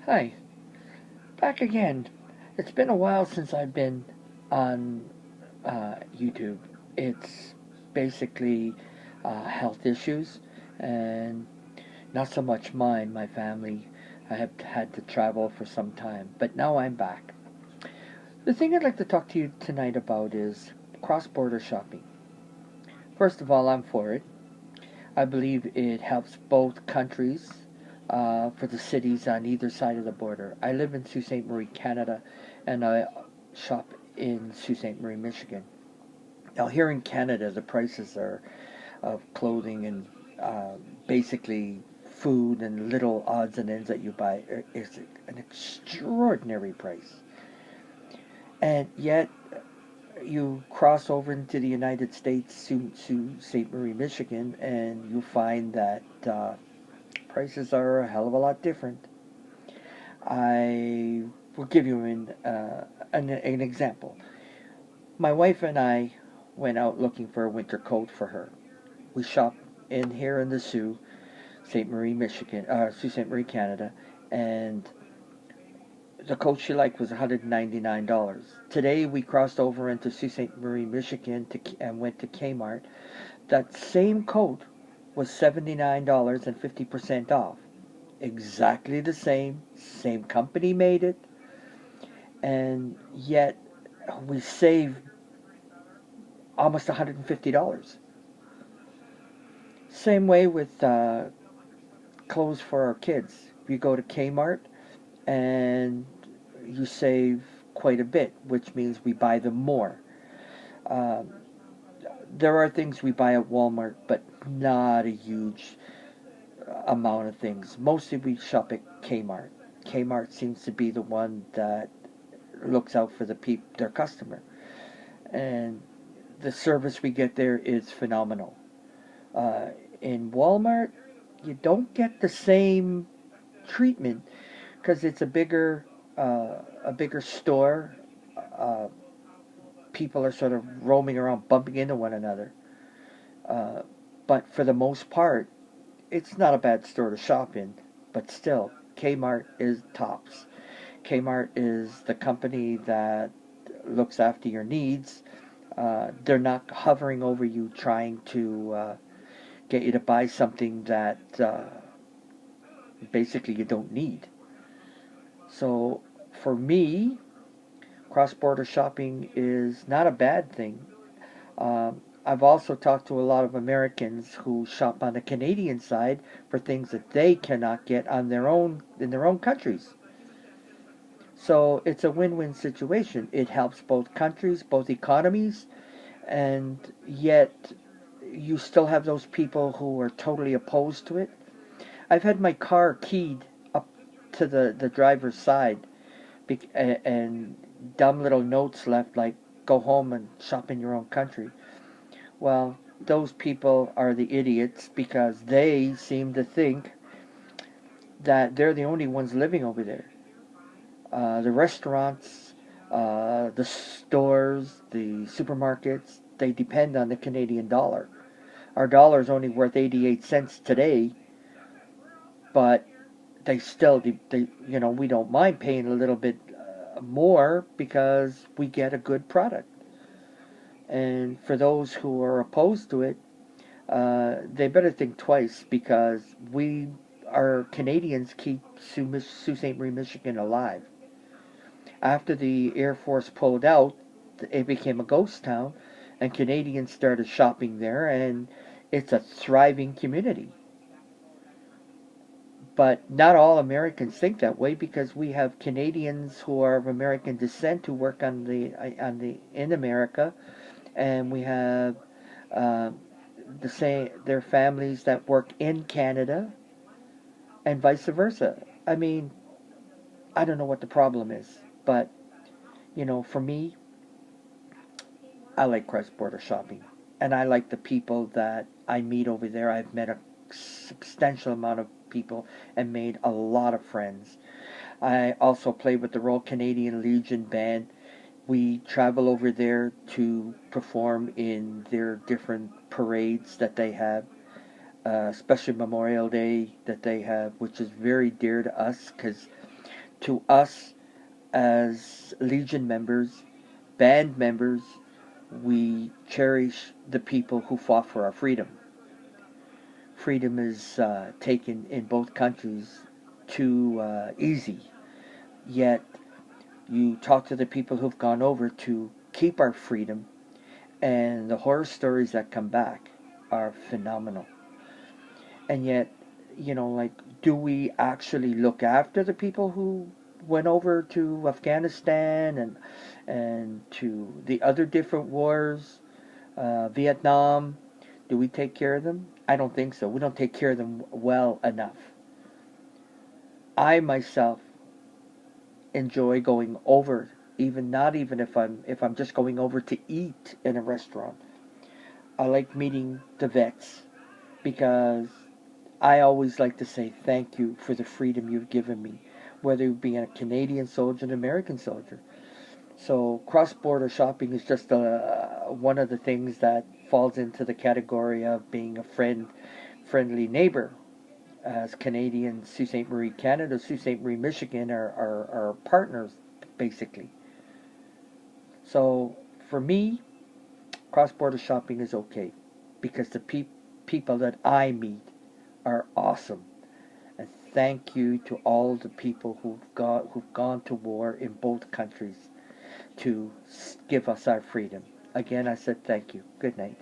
Hi, back again. It's been a while since I've been on YouTube. It's basically health issues and not so much mine. My family, I have had to travel for some time, but now I'm back. The thing I'd like to talk to you tonight about is cross border shopping. First of all, I'm for it. I believe it helps both countries for the cities on either side of the border. I live in Sault Ste. Marie, Canada, and I shop in Sault Ste. Marie, Michigan. Now, here in Canada, the prices are of clothing and uh, basically food and little odds and ends that you buy is an extraordinary price. And yet, you cross over into the United States, Sault Ste. Marie, Michigan, and you find that prices are a hell of a lot different. I will give you an example. My wife and I went out looking for a winter coat for her. We shopped in here in the Sault Ste. Marie, Michigan, Sault Ste. Marie, Canada, and the coat she liked was $199. Today we crossed over into Sault Ste. Marie, Michigan and went to Kmart. That same coat was $79 and 50% off. Exactly the same company made it, and yet we save almost $150. Same way with clothes for our kids. You go to Kmart and you save quite a bit, which means we buy them more. Um, there are things we buy at Walmart, but not a huge amount of things. Mostly we shop at Kmart. Kmart seems to be the one that looks out for their customer, and the service we get there is phenomenal. Uh, in Walmart, you don't get the same treatment because it's a bigger store. Uh, People are sort of roaming around, bumping into one another. Uh, but for the most part, it's not a bad store to shop in. But still, Kmart is tops. Kmart is the company that looks after your needs. They're not hovering over you trying to get you to buy something that basically you don't need. So for me, cross border shopping is not a bad thing. I've also talked to a lot of Americans who shop on the Canadian side for things that they cannot get on their own in their own countries. So it's a win-win situation. It helps both countries, both economies, and yet you still have those people who are totally opposed to it. I've had my car keyed up to the driver's side and dumb little notes left like go home and shop in your own country. Well, those people are the idiots because they seem to think that they're the only ones living over there. The restaurants, the stores, the supermarkets, they depend on the Canadian dollar. Our dollar is only worth 88 cents today, but they still, we don't mind paying a little bit more because we get a good product. And for those who are opposed to it, they better think twice because our Canadians keep Sault Ste. Marie, Michigan alive. After the Air Force pulled out, it became a ghost town, and Canadians started shopping there, and it's a thriving community. But not all Americans think that way because we have Canadians who are of American descent who work on the in America, and we have uh, their families that work in Canada, and vice versa. I mean, I don't know what the problem is, but for me, I like cross border shopping, and I like the people that I meet over there. I've met a substantial amount of people and made a lot of friends. I also play with the Royal Canadian Legion band. We travel over there to perform in their different parades that they have, especially Memorial Day that they have, which is very dear to us because to us as Legion members, band members, we cherish the people who fought for our freedom. Freedom is taken in both countries too easy. Yet you talk to the people who've gone over to keep our freedom, and the horror stories that come back are phenomenal. And yet, like, do we actually look after the people who went over to Afghanistan and to the other different wars, Vietnam? Do we take care of them? I don't think so. We don't take care of them well enough. I myself enjoy going over, even if I'm just going over to eat in a restaurant. I like meeting the vets because I always like to say thank you for the freedom you've given me, whether you be a Canadian soldier, an American soldier. So cross-border shopping is just one of the things that falls into the category of being a friendly neighbor. As Canadians, Sault Ste. Marie, Canada, Sault Ste. Marie, Michigan are partners, basically. So for me, cross-border shopping is okay because the people that I meet are awesome. And thank you to all the people who've gone to war in both countries to give us our freedom. Again, I said thank you. Good night.